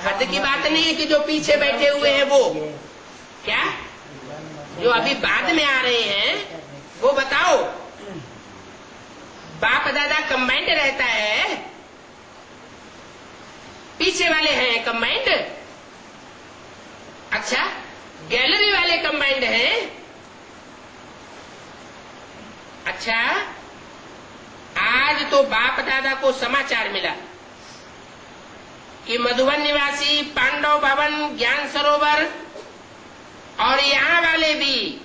हद की बात नहीं है कि जो पीछे बैठे हुए हैं वो क्या, जो अभी बाद में आ रहे हैं वो बताओ। बाप दादा कंबाइंड रहता है, पीछे वाले हैं कंबाइंड। अच्छा, गैलरी वाले कंबाइंड हैं। अच्छा, आज तो बाप दादा को समाचार मिला कि मधुबन निवासी, पांडव भवन, ज्ञान सरोवर और यहाँ वाले भी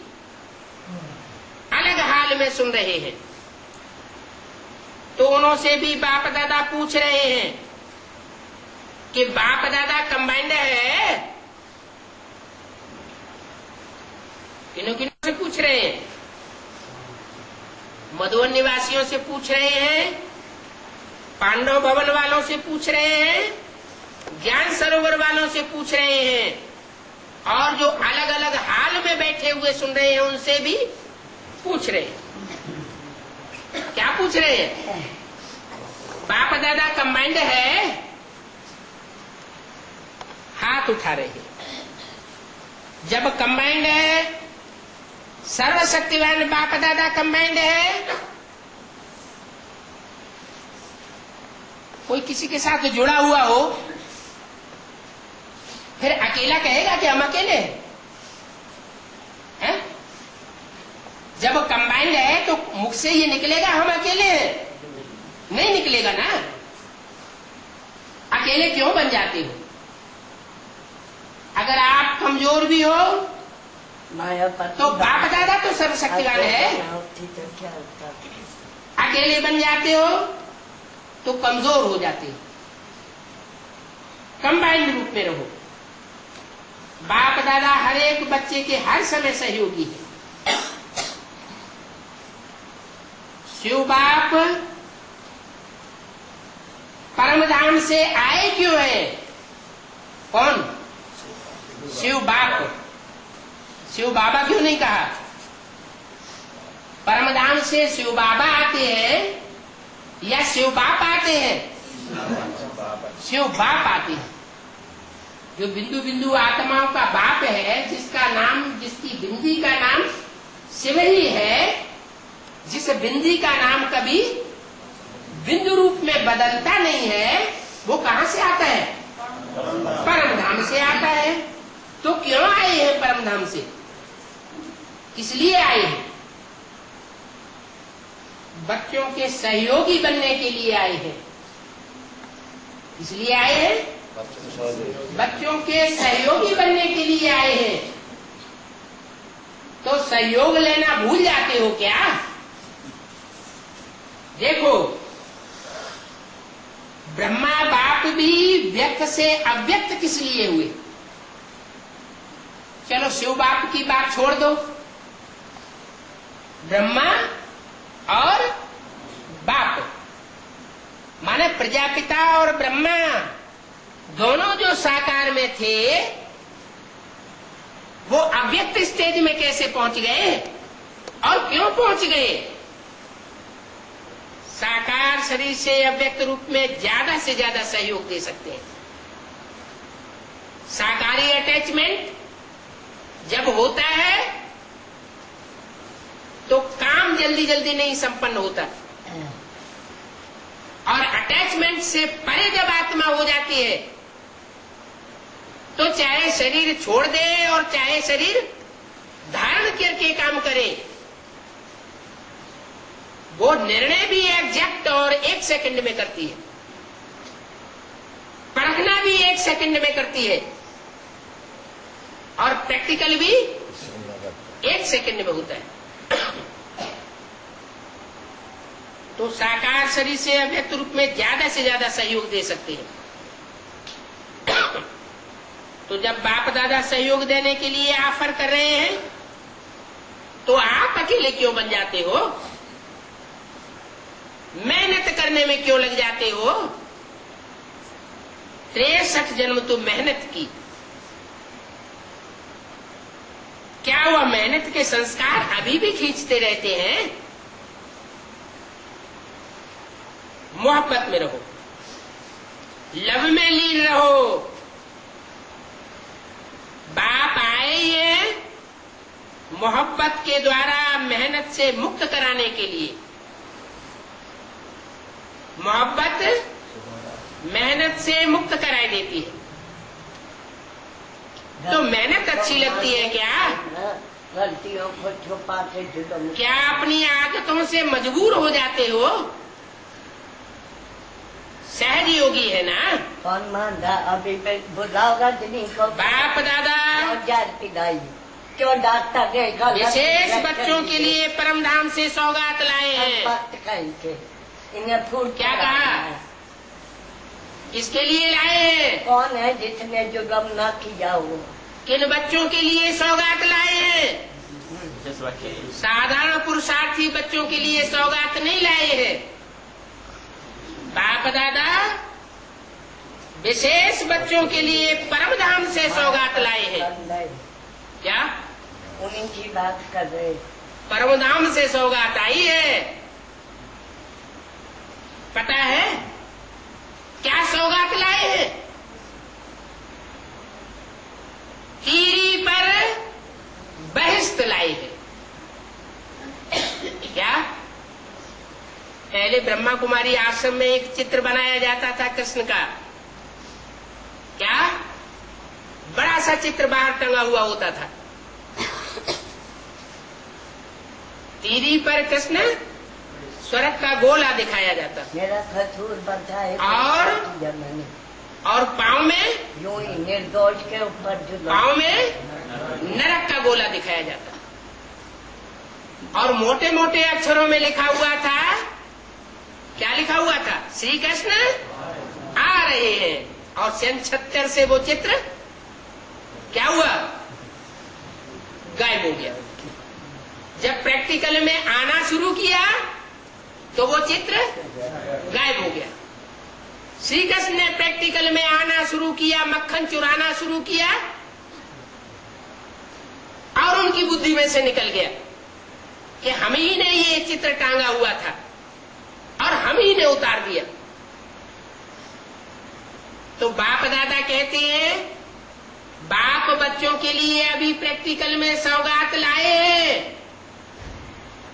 अलग हाल में सुन रहे हैं। तो उनसे भी बाप दादा पूछ रहे हैं कि बाप दादा कंबाइंड है? किन्हों किन्हों से पूछ रहे हैं? मधुबन निवासियों से पूछ रहे हैं, पांडव भवन वालों से पूछ रहे हैं, ज्ञान सरोवर वालों से पूछ रहे हैं, और जो अलग अलग हाल में बैठे हुए सुन रहे हैं उनसे भी पूछ रहे हैं। क्या पूछ रहे हैं? बाप दादा कंबाइंड है? हाथ उठा रहे हैं। जब कंबाइंड है, सर्वशक्तिवान बाप दादा कंबाइंड है, कोई किसी के साथ जुड़ा हुआ हो, फिर अकेला कहेगा कि हम अकेले हैं? जब कंबाइंड है तो मुख से ये निकलेगा हम अकेले हैं? नहीं निकलेगा ना। अकेले क्यों बन जाते हो? अगर आप कमजोर भी हो तो बाप दादा तो सर्वशक्तिवान है। अकेले बन जाते हो तो कमजोर हो जाते हो। कंबाइंड रूप में रहो। बाप दादा हर एक बच्चे के हर समय सहयोगी है। शिव बाप परमधाम से आए क्यों है? कौन? शिव बाप। शिव बाबा क्यों नहीं कहा? परमधाम से शिव बाबा आते हैं या शिव बाप आते हैं? शिव बाप आते हैं। जो बिंदु बिंदु आत्माओं का बाप है, जिसका नाम, जिसकी बिंदी का नाम शिव ही है, जिस बिंदी का नाम कभी बिंदु रूप में बदलता नहीं है, वो कहां से आता है? परमधाम से आता है। तो क्यों आए हैं परमधाम से? इसलिए आए हैं, बच्चों के सहयोगी बनने के लिए आए हैं। इसलिए आए हैं, बच्चों के सहयोगी बनने के लिए आए हैं। तो सहयोग लेना भूल जाते हो क्या? देखो, ब्रह्मा बाप भी व्यक्त से अव्यक्त किस लिए हुए? चलो शिव बाप की बात छोड़ दो, ब्रह्मा और बाप माने प्रजापिता और ब्रह्मा दोनों जो साकार में थे, वो अव्यक्त स्टेज में कैसे पहुंच गए और क्यों पहुंच गए? साकार शरीर से अव्यक्त रूप में ज्यादा से ज्यादा सहयोग दे सकते हैं। साकारी अटैचमेंट जब होता है तो काम जल्दी जल्दी नहीं संपन्न होता, और अटैचमेंट से परे जब आत्मा हो जाती है तो चाहे शरीर छोड़ दे और चाहे शरीर धारण करके काम करे, वो निर्णय भी एग्जैक्ट और 1 सेकंड में करती है, परखना भी 1 सेकंड में करती है, और प्रैक्टिकल भी 1 सेकंड में होता है। तो साकार शरीर से अव्यक्त रूप में ज्यादा से ज्यादा सहयोग दे सकते हैं। तो जब बाप दादा सहयोग देने के लिए ऑफर कर रहे हैं तो आप अकेले क्यों बन जाते हो? मेहनत करने में क्यों लग जाते हो? 63 जन्म तो मेहनत की, क्या वह मेहनत के संस्कार अभी भी खींचते रहते हैं? मोहब्बत में रहो, लव में लीन रहो। बाप आए हैं मोहब्बत के द्वारा मेहनत से मुक्त कराने के लिए। मोहब्बत मेहनत से मुक्त कराई देती है। तो मेहनत अच्छी लगती है क्या? गलतियों को छुपा के जुलम। क्या अपनी आदतों से मजबूर हो जाते हो? सहज योगी है ना। कौन मानता? अभी बुलाओ रजनी को। बाप दादा जार पिदाई क्यों डांटता गएगा? विशेष बच्चों के लिए परम धाम से सौगात लाए हैं। बात कहेंगे इन्हें फूल क्या कहा? किसके लिए लाए हैं? कौन है जिसने जुल्म ना किया हो? किन बच्चों के लिए सौगात लाए हैं? साधारण पुरुषार्थी बच्चों के लिए सौगात नहीं लाए हैं। बाप दादा विशेष बच्चों के लिए परम धाम से सौगात लाए हैं। क्या? उन्हीं की बात कर रहे। परम धाम से सौगात आई है। पता है क्या सौगात लाए हैं? कीरी पर बहिष्त लाए हैं। क्या? पहले ब्रह्मा कुमारी आश्रम में एक चित्र बनाया जाता था कृष्ण का। क्या? बड़ा सा चित्र बाहर टंगा हुआ होता था। तीरी पर कृष्ण स्वर्ग का गोला दिखाया जाता। मेरा ससुर बचा है और पाँव में यूं ही निर्दोष के ऊपर पाँव में नरक का गोला दिखाया जाता। और मोटे मोटे अक्षरों में लिखा हुआ था। क्या लिखा हुआ था? श्री कृष्ण आ रहे हैं। और सन 76 से वो चित्र क्या हुआ? गायब हो गया। जब प्रैक्टिकल में आना शुरू किया तो वो चित्र गायब हो गया। श्री कृष्ण ने प्रैक्टिकल में आना शुरू किया, मक्खन चुराना शुरू किया और उनकी बुद्धि में से निकल गया कि हम ही ने ये चित्र टांगा हुआ था और हम ही ने उतार दिया। तो बाप दादा कहते हैं बाप बच्चों के लिए अभी प्रैक्टिकल में सौगात लाए हैं।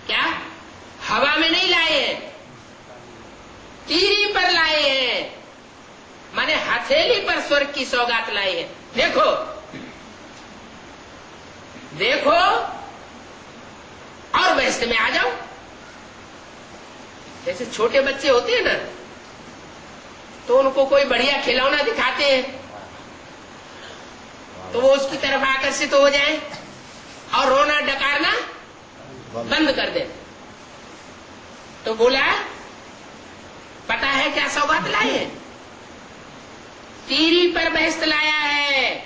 क्या? हवा में नहीं लाए हैं, तीरी पर लाए हैं। माने हथेली पर स्वर्ग की सौगात लाए हैं। देखो देखो और बहस में आ जाओ। जैसे छोटे बच्चे होते हैं ना, तो उनको कोई बढ़िया खिलौना दिखाते हैं तो वो उसकी तरफ आकर्षित हो जाए और रोना डकारना बंद कर दे। तो बोला पता है क्या सौगात लाए हैं? तीरी पर बहस लाया है।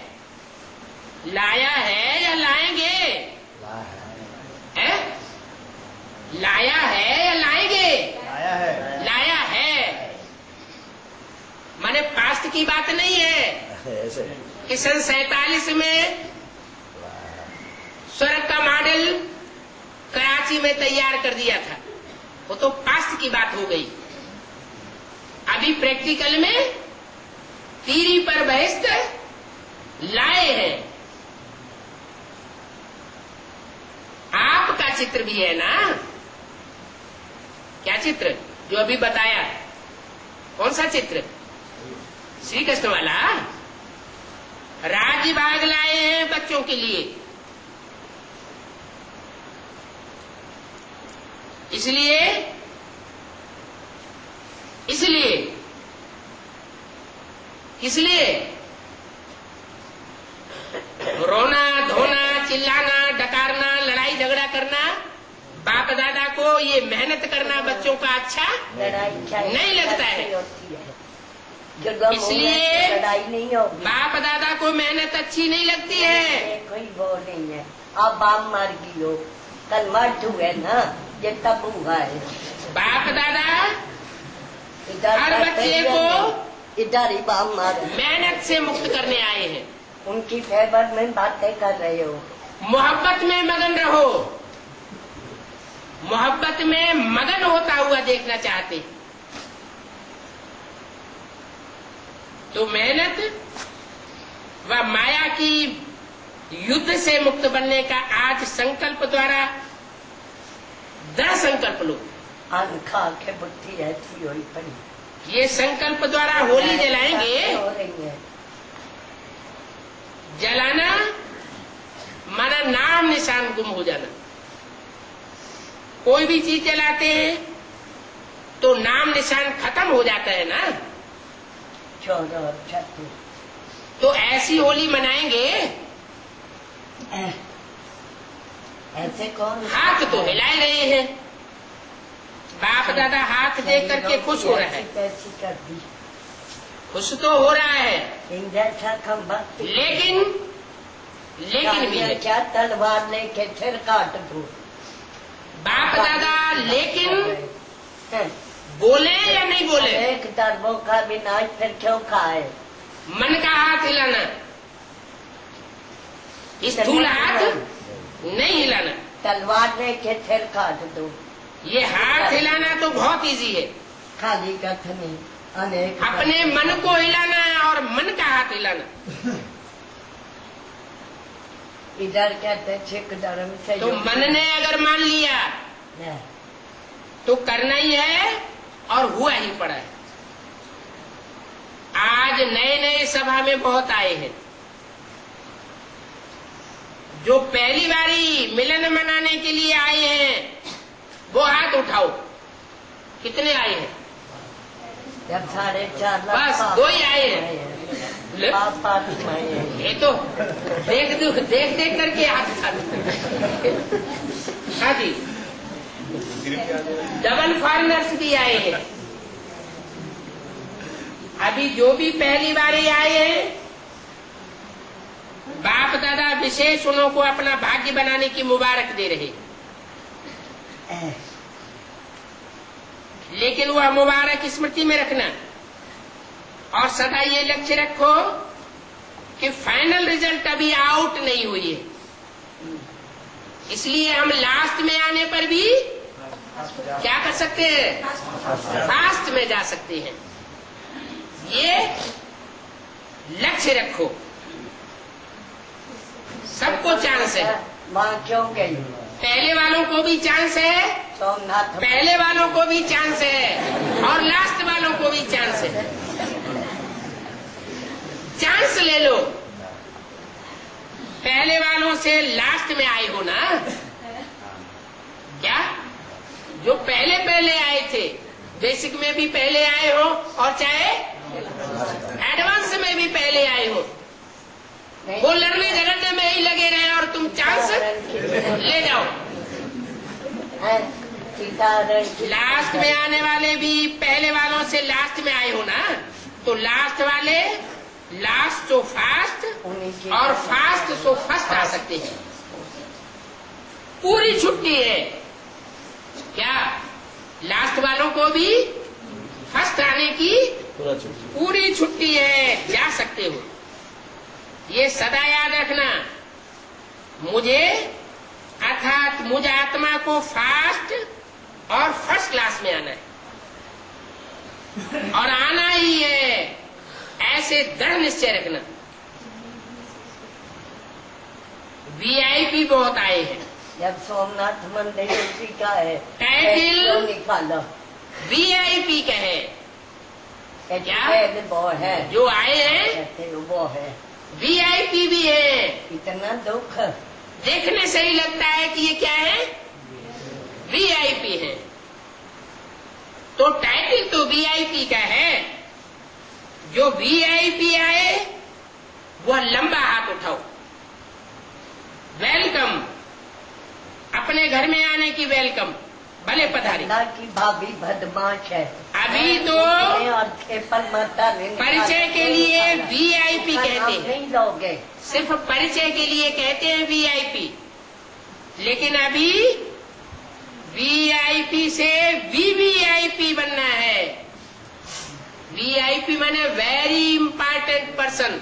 लाया है या लाएंगे? है? लाया है या लाएंगे? लाया है। लाया है। माने पास्ट की बात नहीं है ऐसे कि सन 47 में स्वर्ग का मॉडल कराची में तैयार कर दिया था। वो तो पास्ट की बात हो गई। अभी प्रैक्टिकल में तीरी पर बहिष्त लाए हैं। आपका चित्र भी है ना? क्या चित्र? जो अभी बताया। कौन सा चित्र? श्री कृष्ण वाला। राज्य भाग लाए हैं बच्चों के लिए। इसलिए इसलिए रोना धोना चिल्लाना डकारना लड़ाई झगड़ा करना बाप दादा को ये मेहनत करना बच्चों का अच्छा नहीं लगता है। इसलिए लड़ाई नहीं होगी। बाप दादा को मेहनत अच्छी नहीं लगती है। कोई वो नहीं है। आप बाप मार गई हो, कल मर्द हुए ना, ये तब हुआ है। बाप दादा हर बच्चे को इधर ही बाप मार मेहनत से मुक्त करने आए हैं। उनकी फेवर में बातें कर रहे हो। मोहब्बत में मगन रहो। मोहब्बत में मगन होता हुआ देखना चाहते हैं तो मेहनत व माया की युद्ध से मुक्त बनने का आज संकल्प द्वारा दृढ़ संकल्प लो। आंखा के बुद्धि ऐसी हुई पड़ी। ये संकल्प द्वारा होली जलाएंगे। हो रही है। जलाना माना नाम निशान गुम हो जाना। कोई भी चीज जलाते हैं तो नाम निशान खत्म हो जाता है ना। 14 और 36। तो ऐसी होली मनाएंगे? ऐसे कौन? हाथ तो हिला रहे हैं, बाप दादा हाथ देख करके खुश हो रहे हैं। कैसी कर दी, खुश तो हो रहा है, इन जैसा कम भक्ति। लेकिन भी है। क्या तलवार लेके सिर काट दो बाप दादा, लेकिन बोले या नहीं बोले? एक दरबों का भी नाच फिर क्यों खाए? मन का हाथ हिलाना, स्थूल हाथ नहीं हिलाना। तलवार लेके सिर काट दो। ये हाथ हिलाना तो बहुत इजी है, खाली कथनी अनेक अपने मन को हिलाना और मन का हाथ हिलाना। इधर कहते सिख धर्म से तो मन ने अगर मान लिया तो करना ही है और हुआ ही पड़ा है। आज नए नए सभा में बहुत आए हैं जो पहली बारी मिलन मनाने के लिए आए हैं, वो हाथ उठाओ। कितने आए हैं? जब 4.5 लाख बस 2 ही आए हैं। ये तो देख करके हाथ उठाते। हाँ जी, डबल फॉरेनर्स भी आए हैं। अभी जो भी पहली बारी आए हैं, बाप दादा विशेष उन्हों को अपना भाग्य बनाने की मुबारक दे रहे, लेकिन वह मुबारक स्मृति में रखना और सदा ये लक्ष्य रखो कि फाइनल रिजल्ट अभी आउट नहीं हुई है। इसलिए हम लास्ट में आने पर भी क्या कर सकते हैं? फास्ट में जा सकते हैं। ये लक्ष्य रखो। सबको चांस है, माँ क्यों गई? पहले वालों को भी चांस है, सोमनाथ पहले वालों को भी चांस है और लास्ट वालों को भी चांस है। चांस ले लो। पहले वालों से लास्ट में आए हो ना, क्या जो पहले आए थे, बेसिक में भी पहले आए हो और चाहे एडवांस में भी पहले आए हो, वो लड़ने झगड़ने में ही लगे रहे और तुम चांस ले जाओ। लास्ट में आने वाले भी पहले वालों से लास्ट में आए हो ना, तो लास्ट वाले लास्ट सो फास्ट और फास्ट सो फर्स्ट आ सकते हैं। पूरी छुट्टी है क्या? लास्ट वालों को भी फर्स्ट आने की पूरी छुट्टी है, जा सकते हो। ये सदा याद रखना। मुझे अर्थात मुझ आत्मा को फास्ट और फर्स्ट क्लास में आना है और आना ही है, ऐसे दृढ़ निश्चय रखना। वीआईपी बहुत आए हैं। जब सोमनाथ मंदिर उसी का है, टाइटल निकालो वीआईपी का है क्या? वो है जो आए हैं कहते वो है, वीआईपी भी है। इतना दुख देखने से ही लगता है कि ये क्या है? वीआईपी है। तो टाइटल तो वीआईपी का है। जो वीआईपी आए वह लंबा हाथ उठाओ। वेलकम, अपने घर में आने की वेलकम, भले पधारी। की भाभी बदमाश है। अभी तो परिचय के लिए वीआईपी कहते हैं, नहीं लोगे, सिर्फ परिचय के लिए कहते हैं वीआईपी, लेकिन अभी वीआईपी से वीवीआईपी बनना है। वीआईपी माने वेरी इंपॉर्टेंट पर्सन।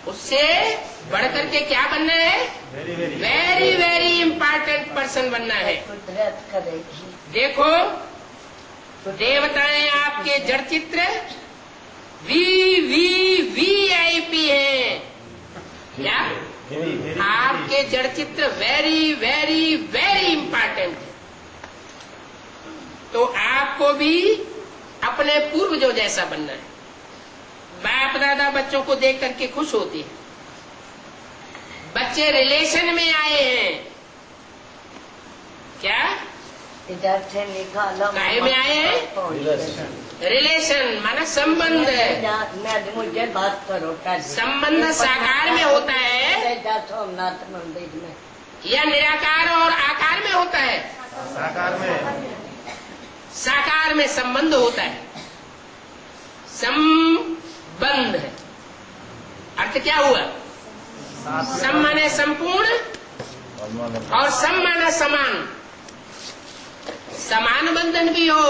उससे बढ़कर के क्या बनना है? वेरी वेरी इंपॉर्टेंट पर्सन बनना है। कुदरत करेगी। देखो देवताएं आपके जड़ चित्र वीआईपी है क्या? आपके जड़ चित्र वेरी वेरी वेरी इंपॉर्टेंट है। तो आपको भी अपने पूर्वजों जैसा बनना है। बाप दादा बच्चों को देख करके खुश होते हैं। बच्चे रिलेशन में आए हैं क्या? इधर से निकालो। काहे में आए हैं? रिलेशन माना संबंध। मुझे बात करो। संबंध साकार में होता है सोमनाथ मंदिर में या निराकार और आकार में होता है? साकार में। साकार में संबंध होता है। संबंध है अर्थ क्या हुआ? सम माने संपूर्ण और सम माना समान। समान बंधन भी हो,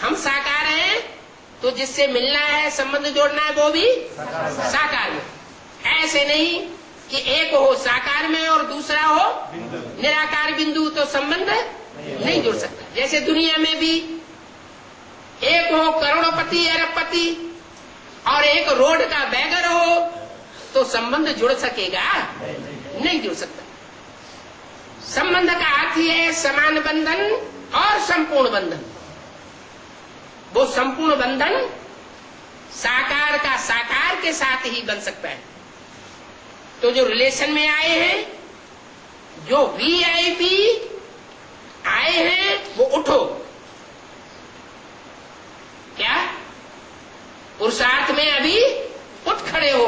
हम साकार हैं तो जिससे मिलना है संबंध जोड़ना है वो भी साकार में। ऐसे नहीं कि एक हो साकार में और दूसरा हो निराकार बिंदु, तो संबंध नहीं जुड़ सकता। जैसे दुनिया में भी एक हो करोड़पति अरबपति और एक रोड का बैगर हो तो संबंध जुड़ सकेगा? नहीं जुड़ सकता। संबंध का अर्थ है समान बंधन और संपूर्ण बंधन। वो संपूर्ण बंधन साकार का साकार के साथ ही बन सकता है। तो जो रिलेशन में आए हैं, जो VIP आए हैं, वो उठो। क्या पुरुषार्थ में अभी उठ खड़े हो,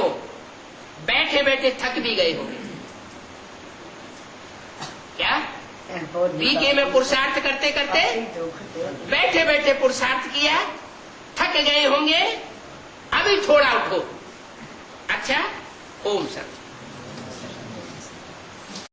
बैठे बैठे थक भी गए होंगे। क्या बीके में पुरुषार्थ करते करते बैठे बैठे पुरुषार्थ किया, थक गए होंगे, अभी थोड़ा उठो। अच्छा, ओम शांति।